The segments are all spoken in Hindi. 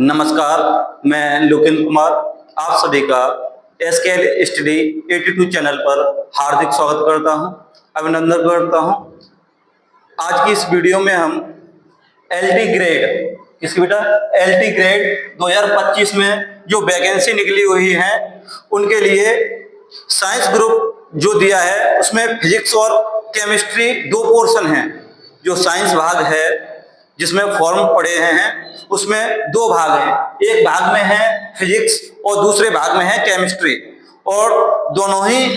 नमस्कार, मैं लोकेंद्र कुमार आप सभी का एसकेएल स्टडी 82 चैनल पर हार्दिक स्वागत करता हूं, अभिनंदन करता हूं। आज की इस वीडियो में हम एलटी ग्रेड किसकी बेटा एलटी ग्रेड 2025 में जो वैकेंसी निकली हुई है उनके लिए साइंस ग्रुप जो दिया है उसमें फिजिक्स और केमिस्ट्री दो पोर्शन हैं। जो साइंस भाग है जिसमें फॉर्म पड़े हैं उसमें दो भाग हैं, एक भाग में है फिजिक्स और दूसरे भाग में है केमिस्ट्री, और दोनों ही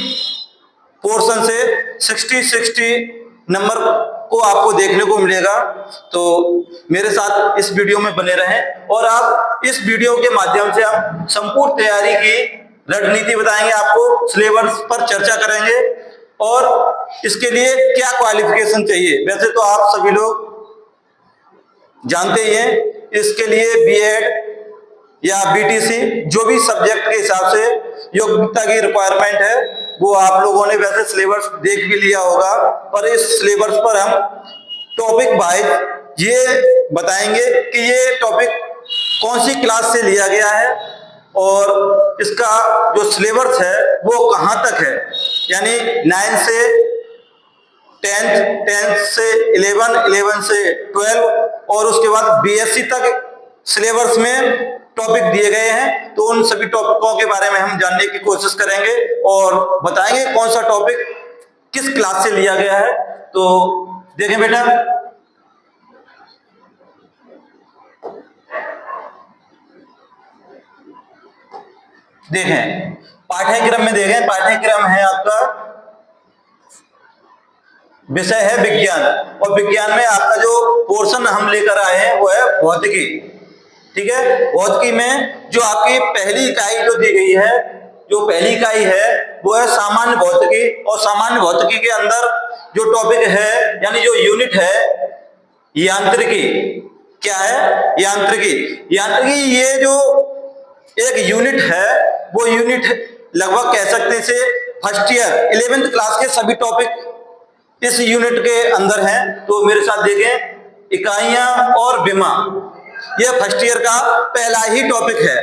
पोर्शन से 60 नंबर को आपको देखने को मिलेगा। तो मेरे साथ इस वीडियो में बने रहें और आप इस वीडियो के माध्यम से हम संपूर्ण तैयारी की रणनीति बताएंगे, आपको सिलेबस पर चर्चा करेंगे और इसके लिए क्या क्वालिफिकेशन चाहिए। वैसे तो आप सभी लोग जानते ही हैं, इसके लिए बीएड या बीटीसी जो भी सब्जेक्ट के हिसाब से योग्यता की रिक्वायरमेंट है वो आप लोगों ने वैसे सिलेबस देख भी लिया होगा। और इस सिलेबस पर हम टॉपिक वाइज ये बताएंगे कि ये टॉपिक कौन सी क्लास से लिया गया है और इसका जो सिलेबस है वो कहाँ तक है, यानी 9 से 10, 10 से 11, 11 से 12 और उसके बाद बीएससी तक सिलेबस में टॉपिक दिए गए हैं। तो उन सभी टॉपिकों के बारे में हम जानने की कोशिश करेंगे और बताएंगे कौन सा टॉपिक किस क्लास से लिया गया है। तो देखें बेटा, देखें पाठ्यक्रम में देखें, पाठ्यक्रम है आपका विषय है विज्ञान, और विज्ञान में आपका जो पोर्शन हम लेकर आए हैं वो है भौतिकी। ठीक है, भौतिकी में जो आपकी पहली इकाई जो दी गई है, जो पहली इकाई है वो है सामान्य भौतिकी, और सामान्य भौतिकी के अंदर जो टॉपिक है यानी जो यूनिट है यांत्रिकी। क्या है? यांत्रिकी। यांत्रिकी ये जो एक यूनिट है वो यूनिट लगभग कह सकते हैं से फर्स्ट ईयर 11th क्लास के सभी टॉपिक इस यूनिट के अंदर हैं। तो मेरे साथ देखें, इकाइयां और विमा, यह फर्स्ट ईयर का पहला ही टॉपिक है।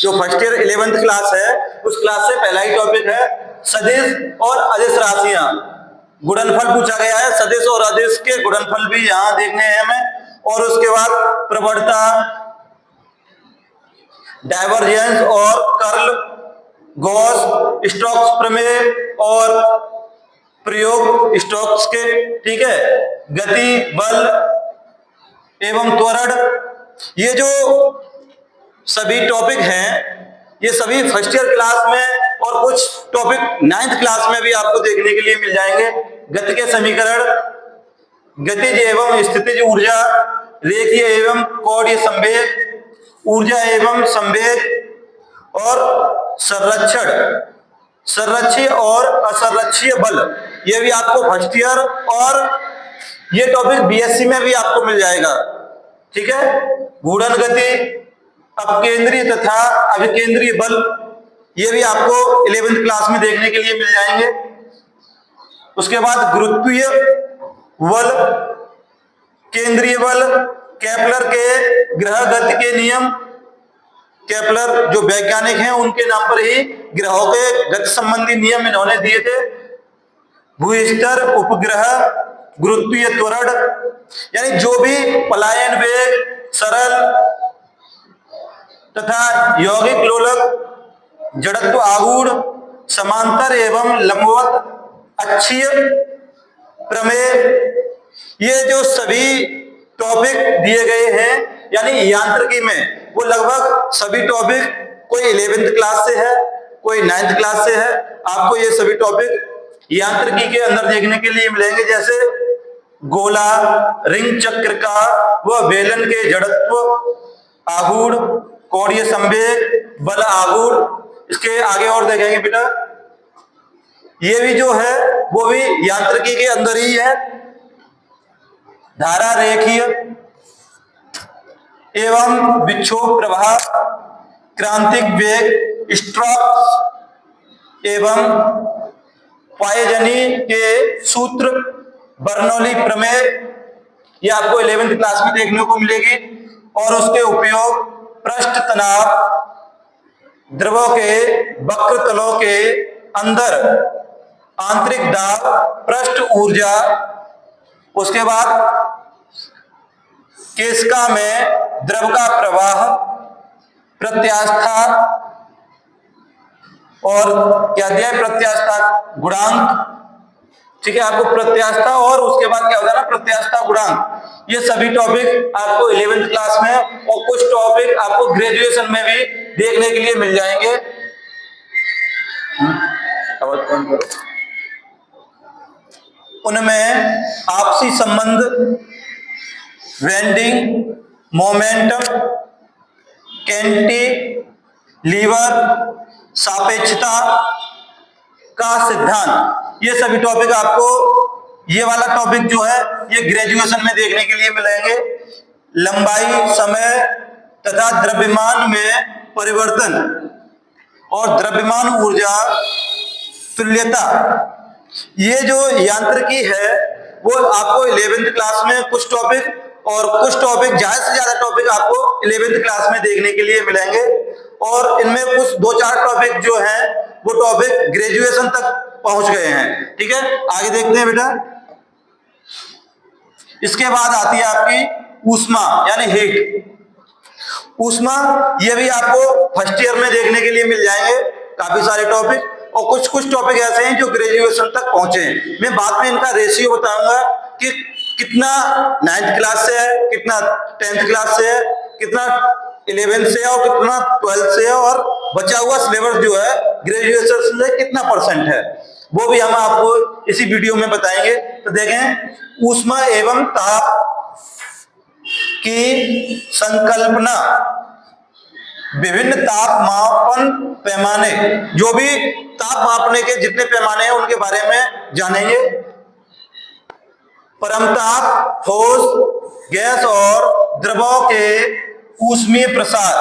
जो फर्स्ट ईयर 11th क्लास है उस क्लास से पहला ही टॉपिक है सदिश और अदिश राशियां। गुणनफल पूछा गया है, सदिश और अदिश के गुणनफल भी यहां देखने हैं हमें। और उसके बाद प्रवणता, डाइवर्जेंस और कर्ल, गॉस, स्टोक्स प्रमेय और प्रयोग स्टोक्स के, ठीक है, गति, बल एवं त्वरण, ये जो सभी टॉपिक हैं ये सभी फर्स्ट ईयर क्लास में और कुछ टॉपिक 9th क्लास में भी आपको देखने के लिए मिल जाएंगे। गति के समीकरण, गतिज एवं स्थितिज ऊर्जा, रेखीय एवं कोणीय संवेग, ऊर्जा एवं संवेग और संरक्षण, संरक्षीय और असंरक्षीय बल, ये भी आपको फर्स्ट ईयर और ये टॉपिक बीएससी में भी आपको मिल जाएगा। ठीक है, घूर्णन गति, अपकेंद्रीय तथा अभिकेंद्रीय बल, ये भी आपको 11th क्लास में देखने के लिए मिल जाएंगे। उसके बाद गुरुत्वीय बल, केंद्रीय बल, केपलर के ग्रह गति के नियम, केपलर जो वैज्ञानिक हैं उनके नाम पर ही ग्रहों के गति संबंधी नियम इन्होंने दिए थे। भूस्तर, उपग्रह, गुरुत्वीय त्वरण, यानी जो भी पलायन वेग, सरल तथा यौगिक लोलक, जड़त्व आघूर्ण, समांतर एवं लंबवत अक्षीय प्रमेय, ये जो सभी टॉपिक दिए गए हैं यानी यांत्रिकी में वो लगभग सभी टॉपिक कोई 11th क्लास से है, कोई 9th क्लास से है। आपको ये सभी टॉपिक यांत्रिकी के अंदर देखने के लिए मिलेंगे, जैसे गोला, रिंग चक्र का व बेलन के जड़त्व आघूर्ण, कोणीय संवेग, बल आघूर्ण। इसके आगे और देखेंगे बेटा, ये भी जो है वो भी यांत्रिकी के अंदर ही है। धारा रेखीय एवं विक्षोभ प्रवाह, क्रांतिक वेग, स्ट्रोक एवं पॉइजनी के सूत्र, बर्नौली प्रमेय, ये आपको 11th क्लास में देखने को मिलेगी। और उसके उपयोग पृष्ठ तनाव, द्रवों के वक्र तलों के अंदर आंतरिक दाब, पृष्ठ ऊर्जा, उसके बाद केशिका में द्रव का प्रवाह, प्रत्यास्था, और क्या दिया है, प्रत्यास्था गुणांक। ठीक है, आपको प्रत्यास्था और उसके बाद क्या होता है ना, प्रत्यास्था गुणांक। ये सभी टॉपिक आपको 11th क्लास में और कुछ टॉपिक आपको ग्रेजुएशन में भी देखने के लिए मिल जाएंगे। उनमें आपसी संबंध, वेंडिंग, मोमेंटम, कैंटिलीवर, सापेक्षता का सिद्धांत, ये सभी टॉपिक आपको, ये वाला टॉपिक जो है ये ग्रेजुएशन में देखने के लिए मिलेंगे। लंबाई, समय तथा द्रव्यमान में परिवर्तन और द्रव्यमान ऊर्जा तुल्यता, ये जो यांत्रिकी है वो आपको 11th क्लास में कुछ टॉपिक, और कुछ टॉपिक, ज्यादा से ज्यादा टॉपिक आपको 11th क्लास में देखने के लिए मिलेंगे। और इनमें कुछ 2-4 टॉपिक जो हैं वो टॉपिक ग्रेजुएशन तक पहुंच गए हैं। ठीक है, आगे देखते हैं बेटा। इसके बाद आती है आपकी ऊष्मा यानी हीट। ऊष्मा, ये भी आपको फर्स्ट ईयर में देखने के लिए मिल जाएंगे काफी सारे टॉपिक, और कुछ कुछ टॉपिक ऐसे हैं जो ग्रेजुएशन तक पहुंचे हैं। मैं बाद में इनका रेशियो बताऊंगा कि कितना 9th क्लास से है, कितना 10th क्लास से है, कितना 11th से है और कितना 12th से है, और बचा हुआ सिलेबस जो है ग्रेजुएशन से कितना % है, वो भी हम आपको इसी वीडियो में बताएंगे। तो देखें, ऊष्मा एवं ताप की संकल्पना, विभिन्न ताप मापन पैमाने, जो भी ताप मापने के जितने पैमाने हैं उनके बारे में जानेंगे। परमताप, ठोस, गैस और द्रवों के ऊष्मीय प्रसार,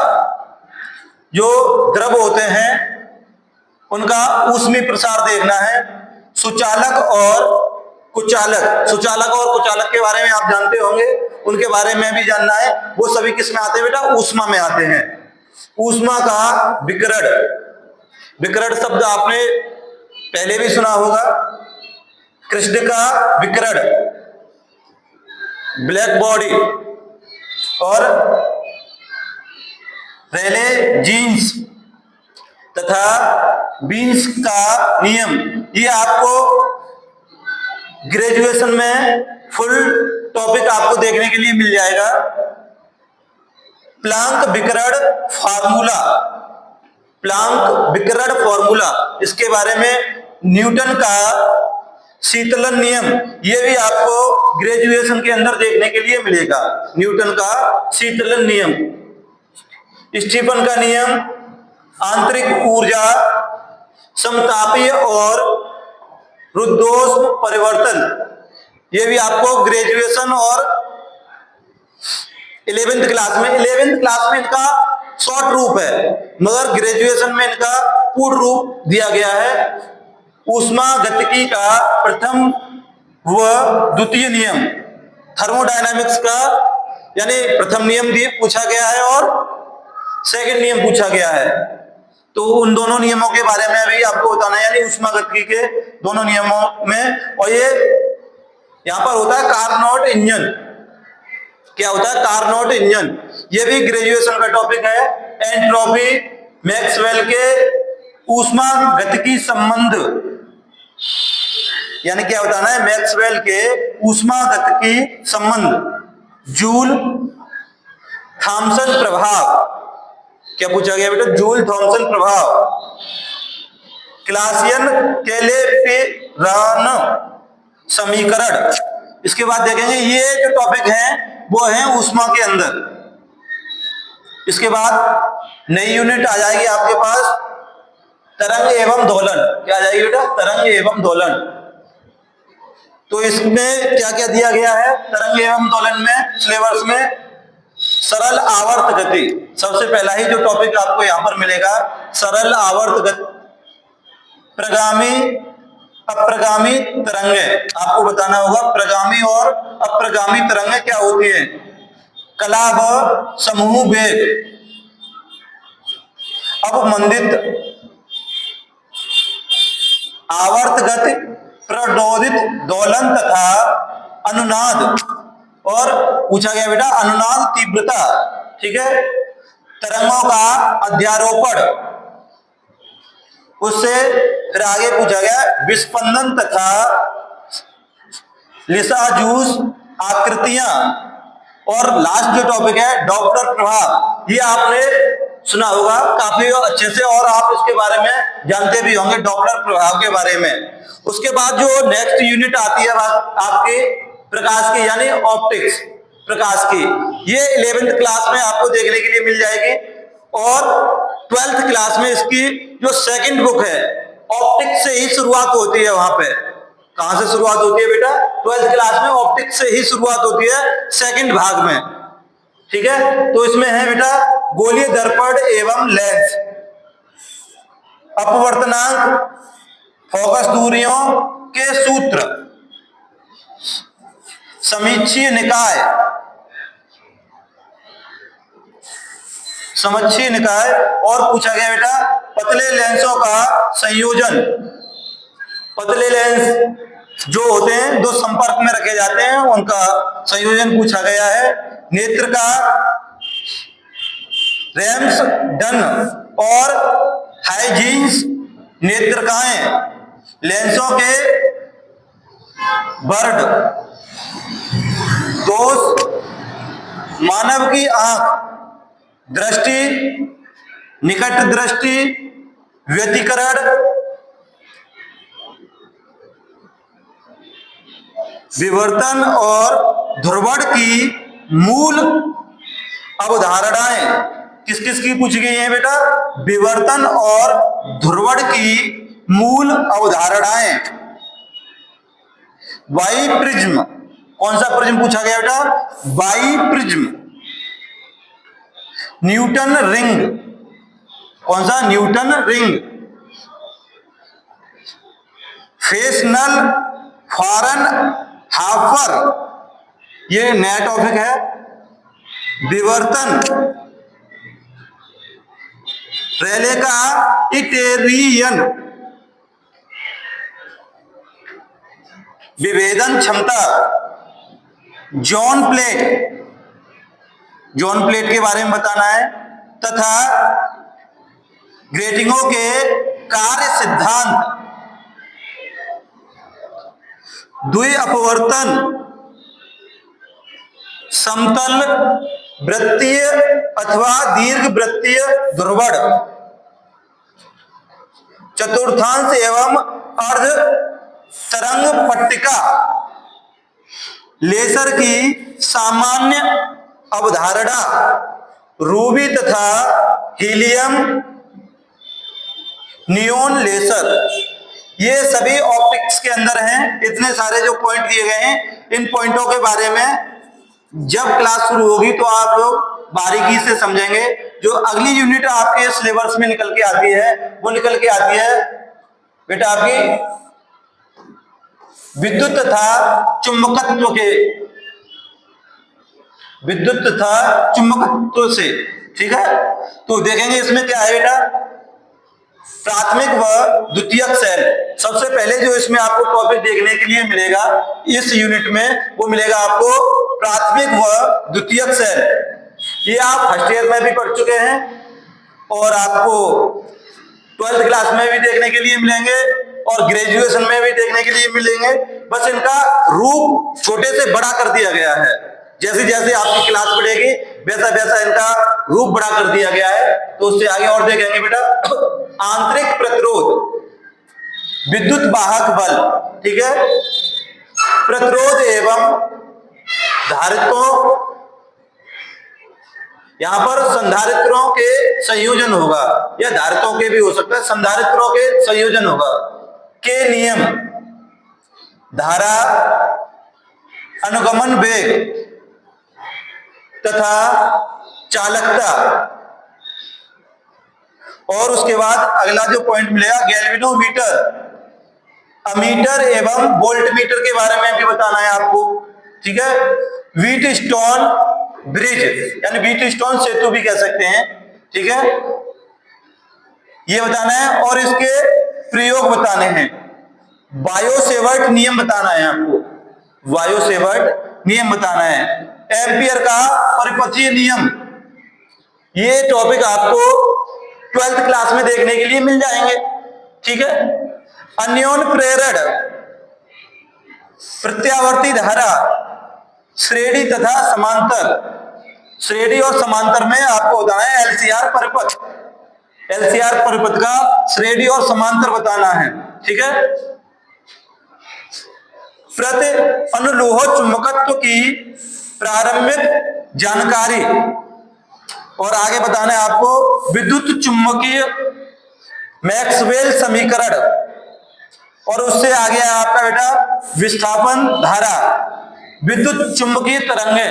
जो द्रव होते हैं उनका ऊष्मीय प्रसार देखना है। सुचालक और कुचालक, सुचालक और कुचालक के बारे में आप जानते होंगे, उनके बारे में भी जानना है। वो सभी किस में आते हैं बेटा, ऊष्मा में आते हैं। ऊष्मा का विकिरण, विकिरण शब्द आपने पहले भी सुना होगा। कृष्ण का विकिरण, ब्लैक बॉडी, और रेले जीन्स तथा बीन्स का नियम, ये आपको ग्रेजुएशन में फुल टॉपिक आपको देखने के लिए मिल जाएगा। प्लांक विकिरण फार्मूला, प्लांक विकिरण फार्मूला, इसके बारे में न्यूटन का शीतलन नियम, ये भी आपको ग्रेजुएशन के अंदर देखने के लिए मिलेगा। न्यूटन का शीतलन नियम, स्टीफन का नियम, आंतरिक ऊर्जा, समतापीय और रुद्धोष्म परिवर्तन, ये भी आपको ग्रेजुएशन और 11th क्लास में, 11th क्लास में इनका शॉर्ट रूप है, मगर ग्रेजुएशन में इनका पूर्ण रूप दिया गया है। ऊष्मागतिकी का प्रथम व द्वितीय नियम, थर्मोडायनामिक्स का यानी प्रथम नियम भी पूछा गया है और सेकंड नियम पूछा गया है। तो उन दोनों नियमों के बारे में भी आपको बताना है, यानी ऊष्मागतिकी के दोनों नियमों में। और ये यहां पर होता है कार्नोट इंजन, क्या होता है, कार्नोट इंजन, ये भी ग्रेजुएशन का टॉपिक है। एंट्रोपी, मैक्सवेल के ऊष्मागतिकी संबंध, यानी क्या बताना है, मैक्सवेल के ऊष्मागतिकी संबंध। जूल थॉमसन प्रभाव, क्या पूछा गया बेटा, जूल थॉमसन प्रभाव। क्लासियन कैलेपिरान समीकरण। इसके बाद देखेंगे ये जो टॉपिक है वो है ऊष्मा के अंदर। इसके बाद नई यूनिट आ जाएगी आपके पास, तरंग एवं दोलन। क्या आ जाएगी बेटा, तरंग एवं दोलन। तो इसमें क्या क्या दिया गया है, तरंग एवं दोलन में सिलेबस में सरल आवर्त गति, सबसे पहला ही जो टॉपिक आपको यहां पर मिलेगा, सरल आवर्त गति, प्रगामी अप्रगामी तरंगें, आपको बताना होगा प्रगामी और अप्रगामी तरंगें क्या होती है। कला व समूह वेग, अवमंदित, आवर्त गति, प्रडोदित दोलन तथा अनुनाद। और पूछा गया बेटा अनुनाद तीव्रता, ठीक है, तरंगों का अध्यारोपण। उससे फिर आगे पूछा गया विस्पंदन तथा लिसाजूस आकृतियां। और लास्ट जो टॉपिक है डॉपलर प्रभाव, ये आपने सुना होगा काफी अच्छे से और आप इसके बारे में जानते भी होंगे डॉपलर प्रभाव के बारे में। उसके बाद जो नेक्स्ट यूनिट आती है आपके प्रकाश की, यानी ऑप्टिक्स, प्रकाश की, ये 11th क्लास में आपको देखने के लिए मिल जाएगी। और 12th क्लास में इसकी जो सेकंड बुक है ऑप्टिक्स से ही शुरुआत होती है। वहां पे कहां से शुरुआत होती है बेटा? 12th क्लास में ऑप्टिक्स से ही शुरुआत होती है सेकंड भाग में, ठीक है। तो इसमें है बेटा गोलीय दर्पण एवं लेंस, अपवर्तनांक, फोकस दूरियों के सूत्र, समीक्षीय निकाय, समक्षीय निकाय। और पूछा गया बेटा पतले लेंसों का संयोजन। पतले लेंस जो होते हैं दो संपर्क में रखे जाते हैं उनका संयोजन पूछा गया है। नेत्र का रैम्स डन और हाइजीन्स नेत्रकाएं, लेंसों के बर्ड दोष, मानव की आंख, दृष्टि, निकट दृष्टि, व्यतिकरण, विवर्तन और ध्रुवण की मूल अवधारणाएं। किस किस की पूछी गई है बेटा? विवर्तन और ध्रुवण की मूल अवधारणाएं। वाई प्रिज्म, कौन सा प्रिज्म पूछा गया बेटा? Y prism. न्यूटन रिंग, कौन सा? Newton ring. फेसनल फॉरन हाफर, ये नया टॉपिक है। विवर्तन, रेले का इटेरियन, विभेदन क्षमता, जॉन प्लेट, जॉन प्लेट के बारे में बताना है, तथा ग्रेटिंगों के कार्य सिद्धांत, द्वि अपवर्तन, समतल वृत्तीय अथवा दीर्घ वृत्तीय ध्रुवण, चतुर्थांश एवं अर्ध तरंग पट्टिका, लेसर की सामान्य अवधारणा, रूबी तथा हीलियम नियोन लेसर। ये सभी ऑप्टिक्स के अंदर हैं। इतने सारे जो पॉइंट दिए गए हैं, इन पॉइंटों के बारे में जब क्लास शुरू होगी तो आप लोग बारीकी से समझेंगे। जो अगली यूनिट आपके सिलेबस में निकल के आती है वो निकल के आती है बेटा आपकी विद्युत तथा चुंबकत्व के, विद्युत तथा चुंबकत्व से, ठीक है। तो देखेंगे इसमें क्या है बेटा? प्राथमिक व द्वितीयक सेल। सबसे पहले जो इसमें आपको टॉपिक देखने के लिए मिलेगा इस यूनिट में, वो मिलेगा आपको प्राथमिक व द्वितीयक सेल। ये आप फर्स्ट ईयर में भी पढ़ चुके हैं और आपको 12th क्लास में भी देखने के लिए मिलेंगे और ग्रेजुएशन में भी देखने के लिए मिलेंगे। बस इनका रूप छोटे से बड़ा कर दिया गया है। जैसे जैसे आपकी क्लास बढ़ेगी वैसा वैसा इनका रूप बड़ा कर दिया गया है। तो उससे आगे और देखेंगे बेटा आंतरिक प्रतिरोध, विद्युत वाहक बल, ठीक है, प्रतिरोध एवं धारित्रों, यहां पर संधारित्रों के संयोजन होगा या धारित्रों के भी हो सकता है, संधारित्रों के संयोजन होगा के नियम, धारा, अनुगमन वेग तथा चालकता। और उसके बाद अगला जो पॉइंट मिलेगा गैल्वेनोमीटर, अमीटर एवं वोल्टमीटर के बारे में भी बताना है आपको, ठीक है। व्हीटस्टोन ब्रिज यानी व्हीटस्टोन सेतु भी कह सकते हैं, ठीक है, ये बताना है और इसके प्रयोग बताने हैं। बायो-सेवर्ट नियम बताना है आपको, बायो-सेवर्ट नियम बताना है। एम्पियर का परिपथीय नियम, ये टॉपिक आपको 12th क्लास में देखने के लिए मिल जाएंगे, ठीक है। अन्योन प्रेरण प्रत्यावर्ती धारा, श्रेणी तथा समांतर, श्रेणी और समांतर में आपको बताना है एलसीआर परिपथ, एलसीआर परिपथ का श्रेणी और समांतर बताना है, ठीक है। प्रति अनुलोह चुंबकत्व की प्रारंभिक जानकारी और आगे बताना है आपको विद्युत चुंबकीय मैक्सवेल समीकरण और उससे आगे है आपका बेटा विस्थापन धारा, विद्युत चुंबकीय तरंगे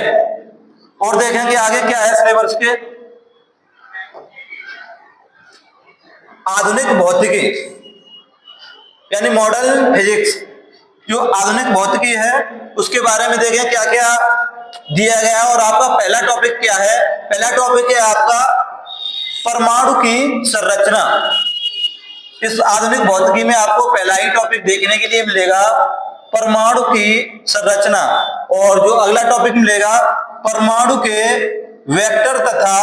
और देखेंगे आगे क्या है सिलेबस के आधुनिक भौतिकी यानी मॉडर्न फिजिक्स। जो आधुनिक भौतिकी है उसके बारे में देखें क्या क्या दिया गया है। और आपका पहला टॉपिक क्या है, पहला टॉपिक है आपका परमाणु की संरचना। इस आधुनिक भौतिकी में आपको पहला ही टॉपिक देखने के लिए मिलेगा परमाणु की संरचना और जो अगला टॉपिक मिलेगा परमाणु के वेक्टर तथा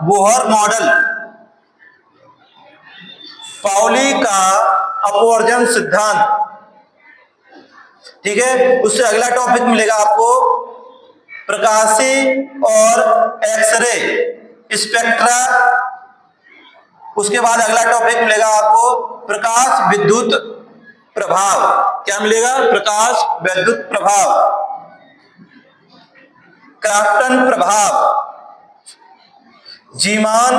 बोहर मॉडल, पाउली का अपवर्जन सिद्धांत, ठीक है। उससे अगला टॉपिक मिलेगा आपको प्रकाशीय और एक्सरे स्पेक्ट्रा। उसके बाद अगला टॉपिक मिलेगा आपको प्रकाश विद्युत प्रभाव, क्या मिलेगा, प्रकाश विद्युत प्रभाव, क्राफ्टन प्रभाव, जीमान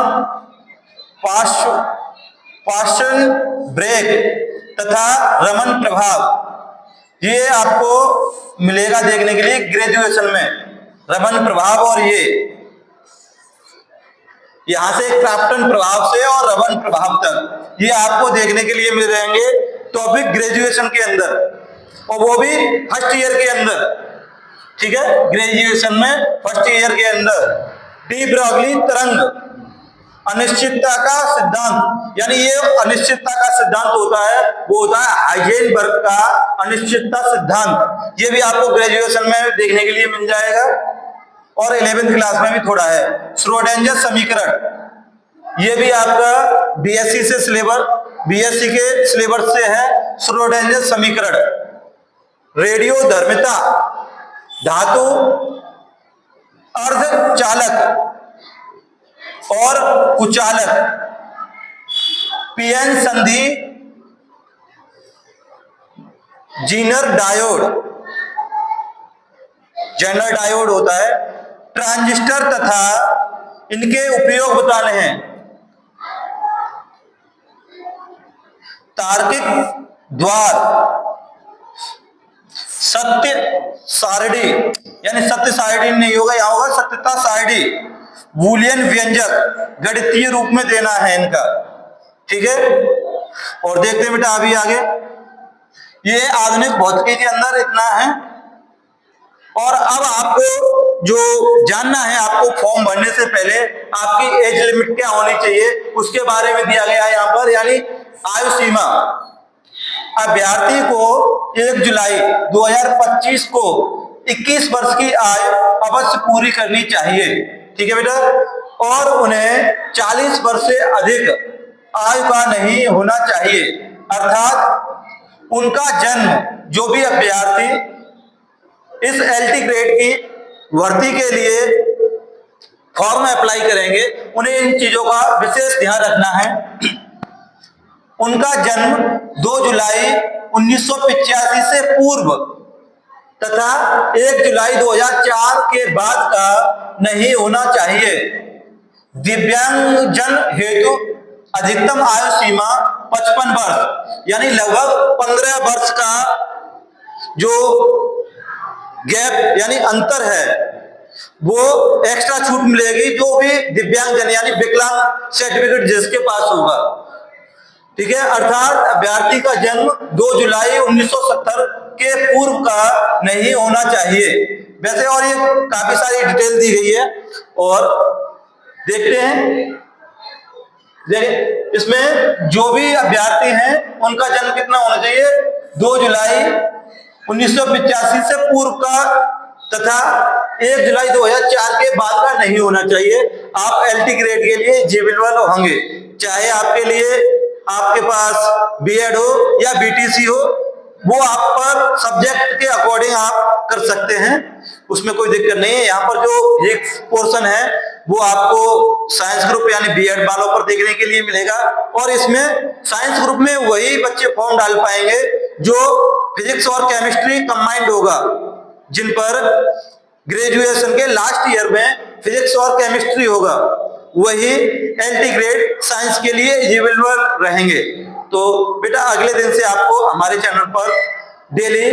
पास्टन ब्रेक तथा रमन प्रभाव। ये आपको मिलेगा देखने के लिए ग्रेजुएशन में, रमन प्रभाव और ये यहां से क्राफ्टन प्रभाव से और रमन प्रभाव तक ये आपको देखने के लिए मिल जाएंगे टॉपिक ग्रेजुएशन के अंदर और वो भी फर्स्ट ईयर के अंदर, ठीक है, ग्रेजुएशन में फर्स्ट ईयर के अंदर। डी ब्रॉगली तरंग, अनिश्चितता का सिद्धांत, यानी ये अनिश्चितता का सिद्धांत होता है वो होता है हाइजेनबर्ग का अनिश्चितता सिद्धांत। ये भी आपको ग्रेजुएशन में देखने के लिए मिल जाएगा और 11th क्लास में भी थोड़ा है। श्रोडिंगर समीकरण, ये भी आपका बीएससी से सिलेबस, बीएससी के सिलेबस से है श्रोडिंगर समीकरण। रेडियो धर्मिता, धातु अर्धचालक और कुचालक, पीएन संधि, जीनर डायोड, जेनर डायोड होता है, ट्रांजिस्टर तथा इनके उपयोग बताने हैं। तार्किक द्वार, सत्य सारणी, यानी सत्य सारणी नहीं होगा, यहां होगा सत्यता सारणी। बूलियन व्यंजक गणितीय रूप में देना है इनका, ठीक है। और देखते हैं बेटा अभी आगे, ये आधुनिक भौतिकी के अंदर इतना है। और अब आपको जो जानना है, आपको फॉर्म भरने से पहले आपकी एज लिमिट क्या होनी चाहिए उसके बारे में दिया गया है यहाँ पर, यानी आयु सीमा। अभ्यर्थी को 1 जुलाई 2025 को 21 वर्ष की आयु अवश्य पूरी करनी चाहिए, ठीक है बेटा। और उन्हें 40 वर्ष से अधिक आयु का नहीं होना चाहिए, अर्थात उनका जन्म, जो भी अभ्यर्थी इस एलटी ग्रेड की भर्ती के लिए फॉर्म अप्लाई करेंगे उन्हें इन चीजों का विशेष ध्यान रखना है। उनका जन्म 2 जुलाई 1985 से पूर्व तथा 1 जुलाई 2004 के बाद का नहीं होना चाहिए। दिव्यांगजन हेतु अधिकतम आयु सीमा 55 वर्ष, यानी लगभग 15 वर्ष का जो गैप यानी अंतर है वो एक्स्ट्रा छूट मिलेगी जो भी दिव्यांगजन यानी विकलांग सर्टिफिकेट जिसके पास होगा। ठीक है, अर्थात अभ्यर्थी का जन्म 2 जुलाई 1970 के पूर्व का नहीं होना चाहिए। वैसे और ये काफी सारी डिटेल दी गई है और देखते हैं। इसमें जो भी अभ्यर्थी हैं उनका जन्म कितना होना चाहिए, 2 जुलाई 1985 से पूर्व का तथा 1 जुलाई 2004 के बाद का नहीं होना चाहिए। आप एलटी ग्रेड के लिए एलिजिबल होंगे, चाहे आपके लिए आपके पास बीएड हो या बीटीसी हो, वो आप पर सब्जेक्ट के अकॉर्डिंग आप कर सकते हैं, उसमें कोई दिक्कत नहीं है। यहाँ पर जो एक पोर्शन है वो आपको साइंस ग्रुप यानी बीएड वालों पर देखने के लिए मिलेगा और इसमें साइंस ग्रुप में वही बच्चे फॉर्म डाल पाएंगे जो फिजिक्स और केमिस्ट्री कंबाइंड होगा, जिन पर ग्रेजुएशन के लास्ट ईयर में फिजिक्स और केमिस्ट्री होगा, वही एलटी ग्रेड साइंस के लिए एलिजिबल रहेंगे। तो बेटा अगले दिन से आपको हमारे चैनल पर डेली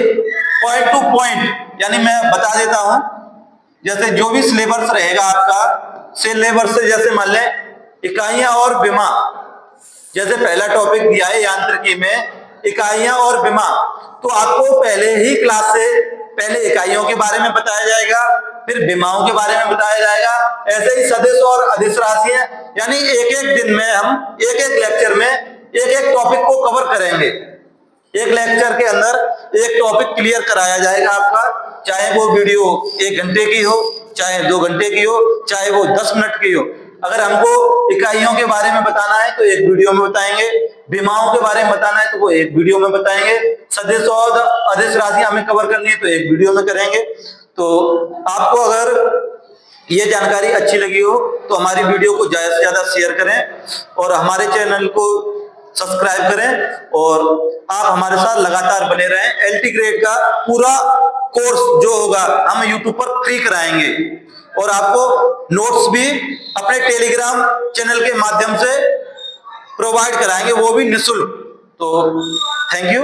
पॉइंट टू पॉइंट यानी मैं बता देता हूं, जैसे जो भी सिलेबस रहेगा आपका सिलेबस से, जैसे मान लें इकाइयां और विमा, जैसे पहला टॉपिक दिया है यांत्रिकी में इकाइयां और विमा, तो आपको पहले ही क्लास से पहले इकाइयों के बारे में बताया जाएगा, फिर विमाओं के बारे में बताया जाएगा। ऐसे ही सदिश और अदिश राशियां, यानी एक एक दिन में हम एक एक लेक्चर में एक एक टॉपिक को कवर करेंगे। एक लेक्चर के अंदर एक टॉपिक क्लियर कराया जाएगा आपका, चाहे वो वीडियो 1 घंटे की हो, चाहे 2 घंटे की हो, चाहे वो 10 मिनट की हो। अगर हमको इकाइयों के बारे में बताना है तो एक वीडियो में बताएंगे, विमाओं के बारे में बताना है तो वो एक वीडियो में बताएंगे, सदिश और अदिश राशि हमें कवर करनी है तो एक वीडियो में करेंगे। तो आपको अगर ये जानकारी अच्छी लगी हो तो हमारी वीडियो को ज्यादा से ज्यादा शेयर करें और हमारे चैनल को सब्सक्राइब करें और आप हमारे साथ लगातार बने रहें। एलटी ग्रेड का पूरा कोर्स जो होगा हम यूट्यूब पर फ्री कराएंगे और आपको नोट्स भी अपने टेलीग्राम चैनल के माध्यम से प्रोवाइड कराएंगे, वो भी निःशुल्क। तो थैंक यू।